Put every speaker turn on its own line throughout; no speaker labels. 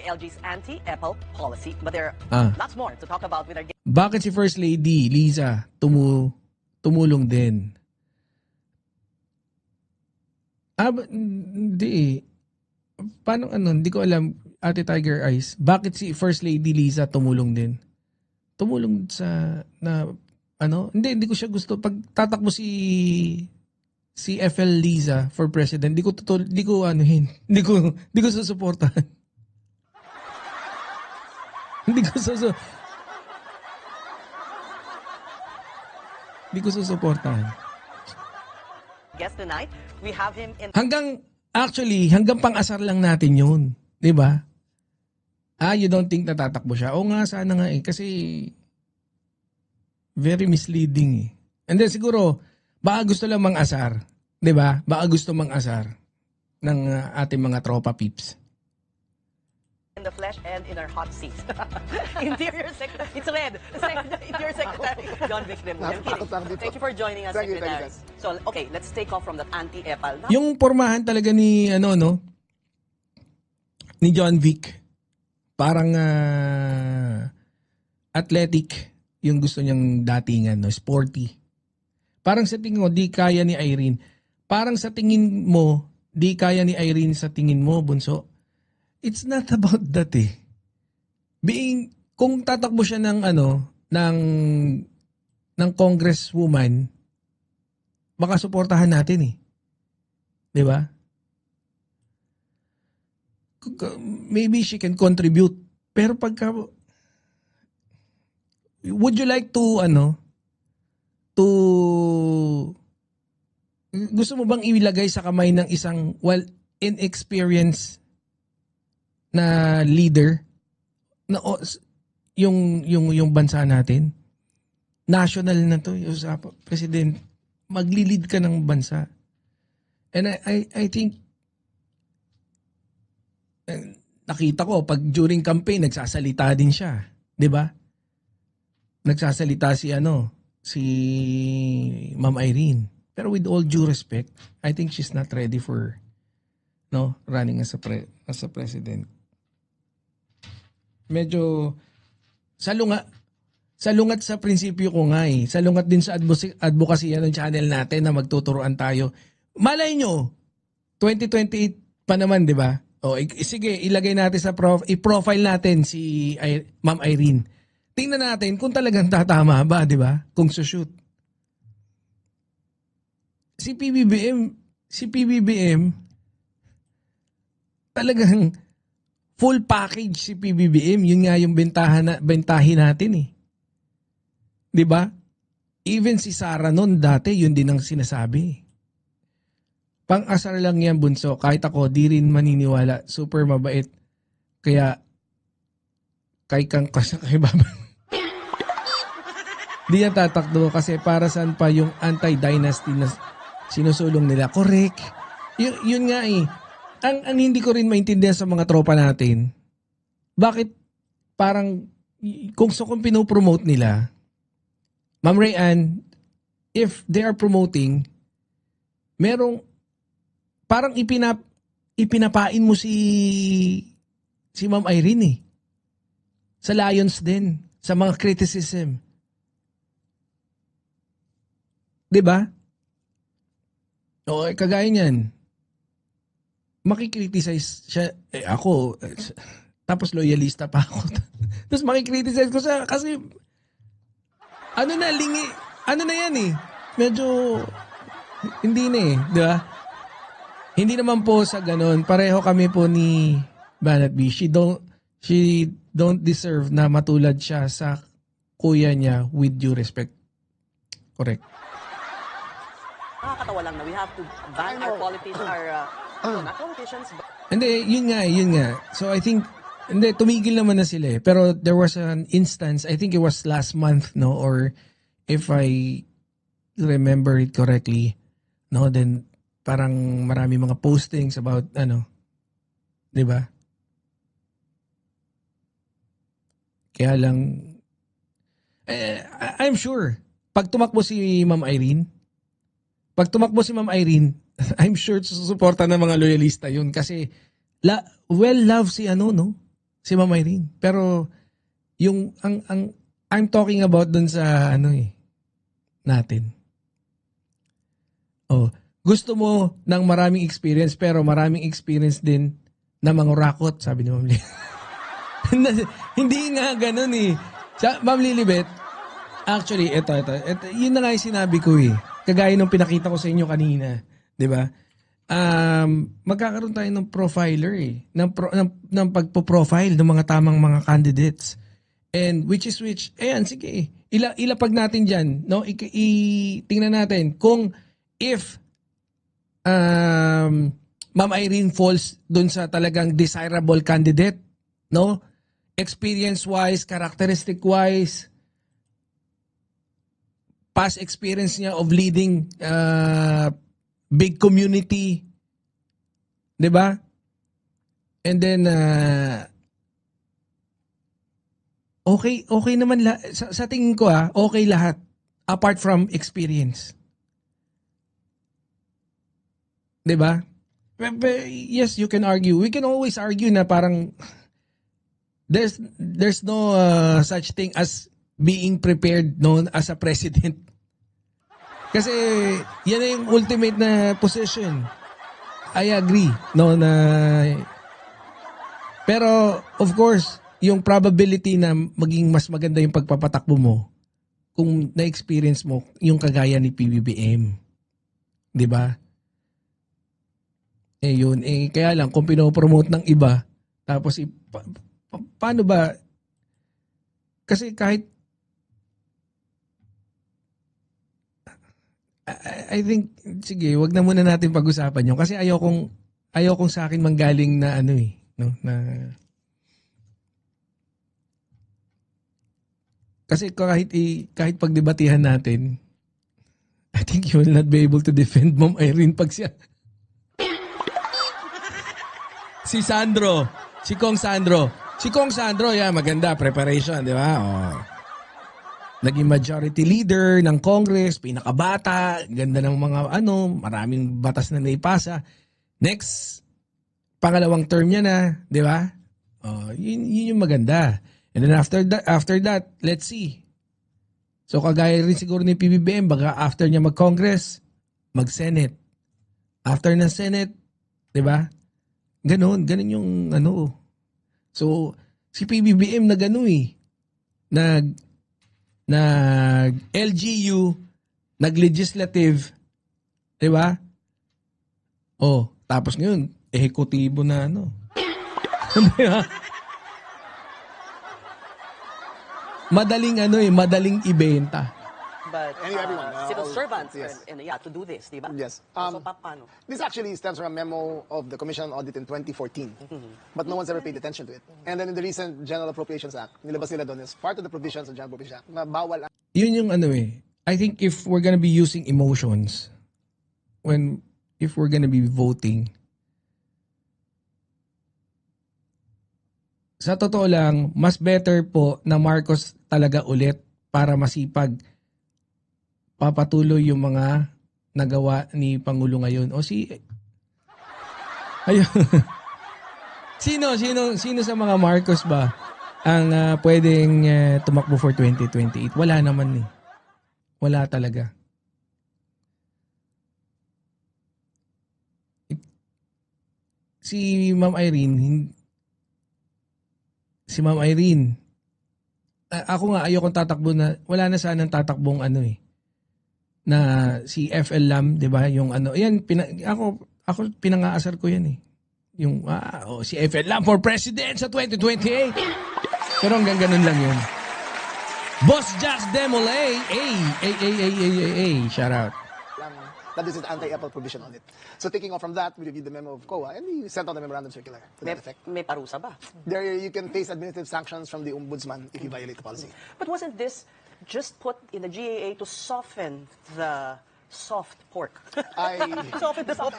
LG's anti-Apple policy. But there
Ah.
are lots more to talk about with our
Bakit si First Lady Liza tumulong din? Hindi eh. Paano hindi ko alam, Ate Tiger Eyes, bakit si First Lady Liza tumulong din? Tumulong sa, hindi ko siya gusto. Pag tatakbo si FL Liza for president, hindi ko susuportahan. Hindi ko susuportahan.
guest tonight. We have him in
Hanggang pang-asar lang natin yun. Di ba? You don't think natatakbo siya? Oo nga, sana nga eh. Kasi, very misleading eh. And then siguro, baka gusto lang mang-asar. Di ba? Baka gusto mang-asar ng ating mga tropa peeps.
the flesh and in our hot seat. Interior Secretary. It's red. Interior Secretary John Vic Remulla. I'm kidding. Thank you for joining us,
Thank you,
Secretary.
guys.
So, okay, let's take off from that anti-Apple.
Yung pormahan talaga ni ni John Vic, parang athletic yung gusto niyang datingan, sporty. Parang sa tingin mo di kaya ni Irene. Parang sa tingin mo di kaya ni Irene sa tingin mo, Bunso. It's not about that eh. Kung tatakbo siya ng congresswoman, baka suportahan natin eh. 'Di ba? Maybe she can contribute. Pero pagka would you like to gusto mo bang ilagay sa kamay ng isang inexperienced na leader na yung bansa natin? National na to, president, magli-lead ka ng bansa. And I think nakita ko pag during campaign nagsasalita din siya, 'di ba? Nagsasalita si Ma'am Irene. Pero with all due respect, I think she's not ready for running as a president. Medyo salungat sa prinsipyo ko nga eh. Salungat din sa advocacy ng channel natin na magtuturuan tayo. Malay nyo, 2028 pa naman, di ba? Sige, ilagay natin i-profile natin si Ma'am Irene. Tingnan natin kung talagang tatama ba, di ba? Kung sushoot. Si PBBM, talagang full package si PBBM. Yun nga yung bentahin natin eh. 'Di ba? Even si Sara noon dati, yun din ang sinasabi. Pang-asar lang yan, Bunso. Kahit ako, di rin maniniwala. Super mabait. Kaya, kay Baba. Di yan tatakdo kasi para saan pa yung anti-dynasty na sinusulong nila. Correct. Yun nga eh. Ang hindi ko rin maintindihan sa mga tropa natin, bakit parang kung pinopromote nila, Ma'am Rayanne, if they are promoting, merong parang ipinapain mo si Ma'am Irene eh. Sa Lions din, sa mga criticism. 'Di ba? Kagaya niyan. Makikriticize siya, ako, tapos loyalista pa ako. Tapos makikriticize ko siya kasi, yan eh. Medyo, hindi na eh, di ba? Hindi naman po sa ganon. Pareho kami po ni Banat B. She don't deserve na matulad siya sa kuya niya with due respect. Correct.
Nakakatawa lang na we have to ban our politicians, not politicians, but
Hindi, yun nga. So I think, tumigil naman na sila eh. Pero there was an instance, I think it was last month, or if I remember it correctly, then parang marami mga postings about, di ba? Kaya lang, I'm sure, pag tumakbo si Ma'am Irene, I'm sure susuporta ng mga loyalista yun kasi well-loved si Si Ma'am Irene. Pero yung I'm talking about dun sa natin. Oh, gusto mo ng maraming experience pero maraming experience din na mangurakot, sabi ni Ma'am Lilibet. Hindi nga ganun eh. Ma'am Lilibet, actually, ito, yun na nga yung sinabi ko eh. Kagaya nung pinakita ko sa inyo kanina, 'di ba? Magkakaroon tayo ng profiler eh, ng pagpo-profile ng mga tamang mga candidates. And which, ayan, sige, ilapag natin dyan, no? Tingnan natin kung if Ma'am Irene falls dun sa talagang desirable candidate, no? Experience-wise, characteristic-wise, past experience niya of leading big community, 'di ba? And then okay naman sa tingin ko okay lahat apart from experience. 'Di ba? Yes, you can argue. We can always argue na parang there's no such thing as being prepared known as a president. Kasi yan na yung ultimate na position. I agree, no, na pero of course, yung probability na maging mas maganda yung pagpapatakbo mo kung na-experience mo yung kagaya ni PBBM. 'Di ba? Yun, kaya lang kung pinopromote ng iba tapos paano ba? Kasi kahit I think, sige, wag na muna natin pag-usapan yun. Kasi ayokong sa akin manggaling na no? Kasi kahit pagdebatihan natin, I think you will not be able to defend Ma'am Irene pag siya. Si Sandro, si Kong Sandro, yeah, maganda, preparation, di ba? Oh. Naging majority leader ng Congress, pinakabata, ganda ng mga maraming batas na naipasa. Next, pangalawang term niya na, di ba? Yun yung maganda. And then after that, let's see. So kagaya rin siguro ni PBBM, baka after niya mag-Congress, mag-Senate. After ng Senate, di ba? Ganun yung So, si PBBM na nag-LGU, nag-legislative, di ba? Tapos ngayon, ehekutibo na Di ba? Madaling ibenta.
But
everyone,
civil
all-
servants
yes.
and to do this, di ba?
Yes.
So, paano?
This actually stems from a memo of the Commission on Audit in 2014, but no one's ever paid attention to it. And then in the recent General Appropriations Act, nilabas nila doon is part of the provisions of General Appropriations Act na bawal
Yun yung I think if we're gonna be using emotions, if we're gonna be voting, sa totoo lang, mas better po na Marcos talaga ulit para masipag papatuloy yung mga nagawa ni Pangulo ngayon. Ayun. Sino sa mga Marcos ba ang pwedeng tumakbo for 2028? Wala naman eh. Wala talaga. Si Ma'am Irene, ako nga ayokong tatakbo wala na sanang tatakbong na si FL Lam, 'di ba? Yung yan ako pinangaasar ko yan eh. Yung si FL Lam for president sa 2028. Pero hanggang ganun lang yun. Boss Jax Demolay, shout out.
that this is anti-Apple provision on it. So taking off from that, we reviewed the memo of COA and we sent out the memorandum circular to that effect.
May parusa ba?
There you can face administrative sanctions from the ombudsman if you violate the policy.
But wasn't this just put in the GAA to soften the soft pork.
I
soft pork.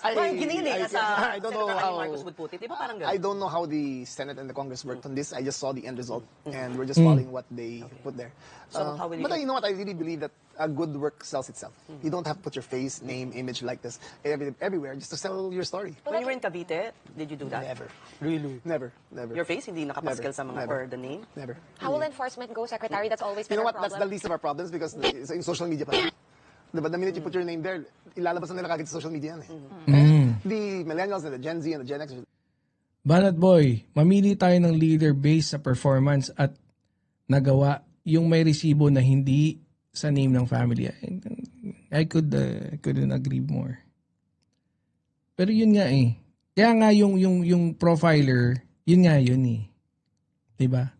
Parang ginili
I don't know
Secretary
how
Marcos would put it. Di ba parang ganun?
I don't know how the Senate and the Congress worked on this. I just saw the end result, and we're just following what they put there.
So how will you
But you know what? I really believe that a good work sells itself. You don't have to put your face, name, image like this everywhere just to sell your story.
When you were in Cavite, did you do that?
Never.
Really?
Never.
Your face hindi nakapaskel sa mga,
Never.
or the name?
Never.
How will enforcement go, Secretary? That's always
You
been
know
our
what? That's the
problem.
least of our problems because it's in social media pa. Diba? The minute you put your name there, ilalabas na nila kagad sa social media yan eh. And the millennials and the Gen Z and the Gen X.
Banat Boy, mamili tayo ng leader based sa performance at nagawa yung may resibo na hindi sa name ng family. I couldn't agree more. Pero yun nga eh. Kaya nga yung profiler, yun nga yun eh. 'Di ba?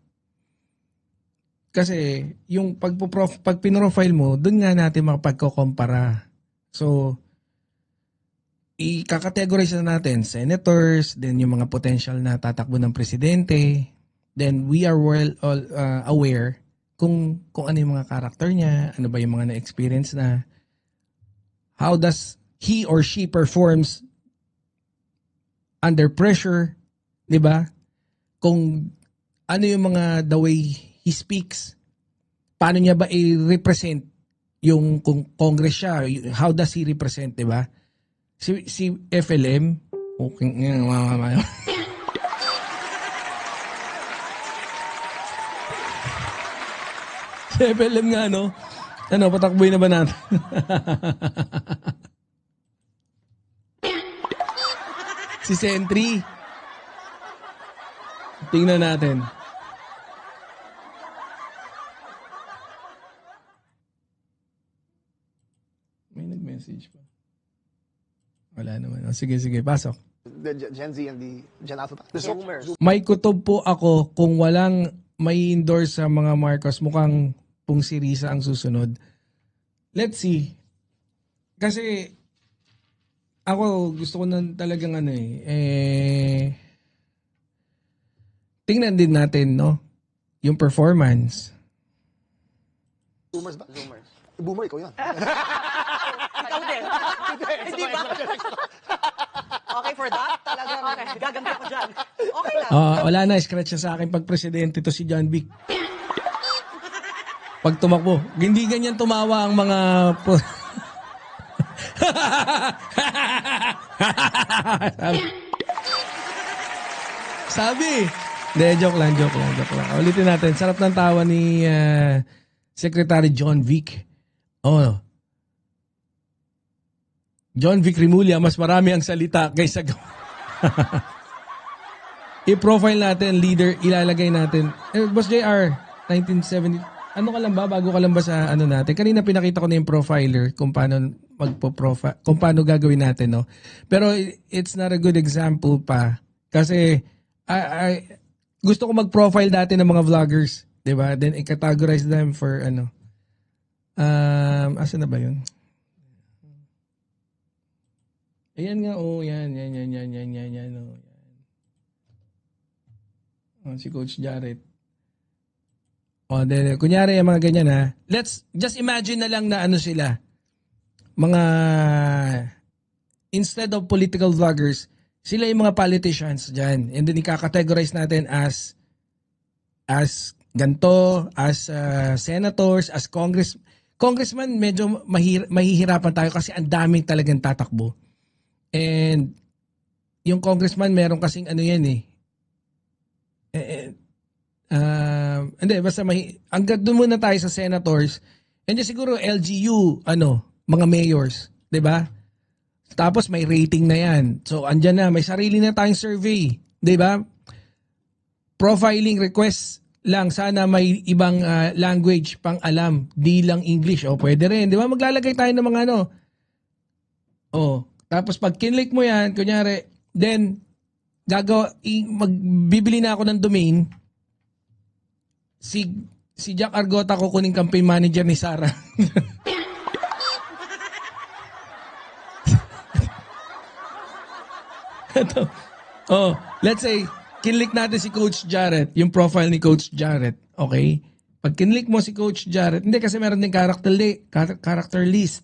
Kasi yung pag pinrofile mo, doon nga natin makapagkukumpara. So, i-categorize na natin senators, then yung mga potential na tatakbo ng presidente. Then we are aware kung ano yung mga karakter niya, ano ba yung mga na-experience na, how does he or she performs under pressure, 'di ba? Kung ano yung mga the way he speaks, paano niya ba i-represent yung kung Congress siya, how does he represent, 'di ba? Si FLM, okay, si FLM nga, no? Ano, patakboy na ba natin? Si Sentry. Tingnan natin. May nag-message pa. Wala naman. Sige, pasok.
The Gen Z and the Gen Alpha. The
Zoomers.
May kutob po ako kung walang may endorse sa mga Marcos, mukhang pong si Risa ang susunod. Let's see. Kasi ako gusto ko na talagang tingnan din natin, no? Yung performance.
Boomers ba?
Zoomers.
Boomer, ikaw yun.
Ikaw din. Hindi ba? Okay for that? Talagang gaganti ako dyan. Okay lang.
Wala na, scratch na sa akin pag presidente to si John Vic. Pag tumakbo, hindi ganyan tumawa ang mga sabi. De, joke lang. Ulitin natin. Sarap ng tawa ni Secretary John Vic. John Vic Rimulya, mas marami ang salita kaysa i-profile natin, leader, ilalagay natin. Boss JR, 1970, ano ka lang ba? Bago ka lang ba sa ano natin? Kanina pinakita ko na yung profiler kung paano magpo-profile, kung paano gagawin natin, no? Pero it's not a good example pa. Kasi, gusto ko mag-profile dati ng mga vloggers. Diba? Then, i-categorize them for ano. Asa na ba yun? Ayan nga, yan. Si Coach Jarrett. Then, kunyari yung mga ganyan ha. Let's just imagine na lang na ano sila. Mga, instead of political vloggers, sila yung mga politicians dyan. And then, i-categorize natin as ganto, as senators, as congressman, medyo mahihirapan tayo kasi ang daming talagang tatakbo. And yung congressman, meron kasing ano yan eh. Hindi, basta hanggang doon muna tayo sa senators. And then siguro LGU, mga mayors. 'Di ba? Tapos may rating na yan. So andyan na, may sarili na tayong survey. 'Di ba? Profiling request lang, sana may ibang language pang alam, di lang English. Pwede rin, 'di ba? Maglalagay tayo ng mga tapos pag kinlik mo yan, kunyari, then magbibili na ako ng domain. Si Jack Argota ko kuning campaign manager ni Sarah. Ito. Let's say kinlik natin si Coach Jarrett, yung profile ni Coach Jarrett, okay? Pag kinlik mo si Coach Jarrett, hindi kasi meron din character list.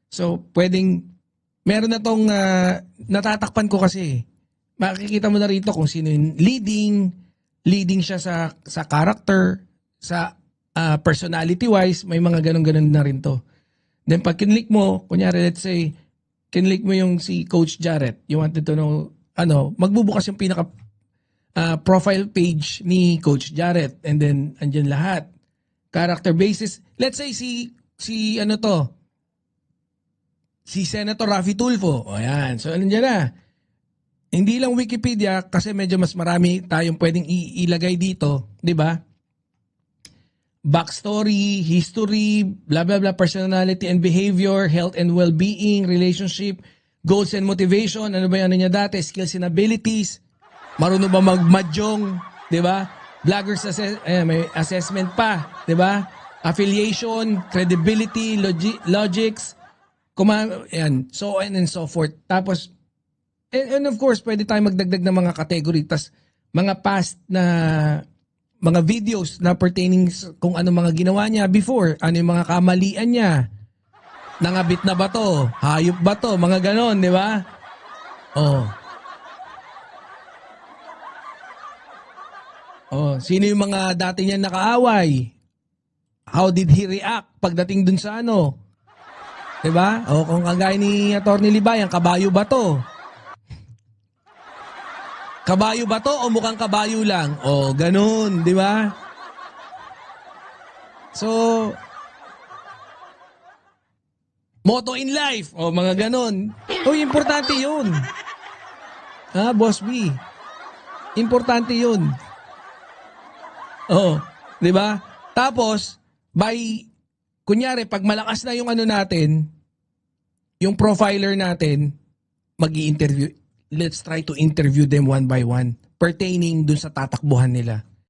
So, meron na tong natatakpan ko kasi. Makikita mo na rito kung sino yung leading siya sa character, sa personality-wise, may mga ganun-ganun na rin to. Then pag kinlik mo, kunyari let's say, kinlik mo yung si Coach Jarrett, you wanted to know, magbubukas yung pinaka profile page ni Coach Jarrett, and then andyan lahat. Character basis. Let's say si Senator Raffy Tulfo. O yan. So, andyan na. Hindi lang Wikipedia kasi medyo mas marami tayong pwedeng ilagay dito. Di ba? Backstory, history, blah, blah, blah, personality and behavior, health and well-being, relationship, goals and motivation. Ano ba yan niya dati? Skills and abilities. Marunong ba magmadyong? Di ba? Bloggers may assessment pa. Di ba? Affiliation, credibility, logics, yan, so on and so forth. Tapos, and of course, pwede tayo magdagdag ng mga category. Tas mga past na mga videos na pertaining kung ano mga ginawa niya before. Ano yung mga kamalian niya. Nangabit na ba to? Hayop ba to? Mga ganon, di ba? Sino yung mga dati niya nakaaway? How did he react pagdating dun sa ano? Di ba? Kung kagaya ni Atty. Libayan, kabayo ba to? Kabayo ba to o mukhang kabayo lang? Ganun, di ba? So, motto in life, mga ganun. Importante yun. Boss B. Importante yun. Di ba? Tapos, kunyari, pag malakas na yung natin, yung profiler natin, mag-i-interview. Let's try to interview them one by one pertaining dun sa tatakbuhan nila.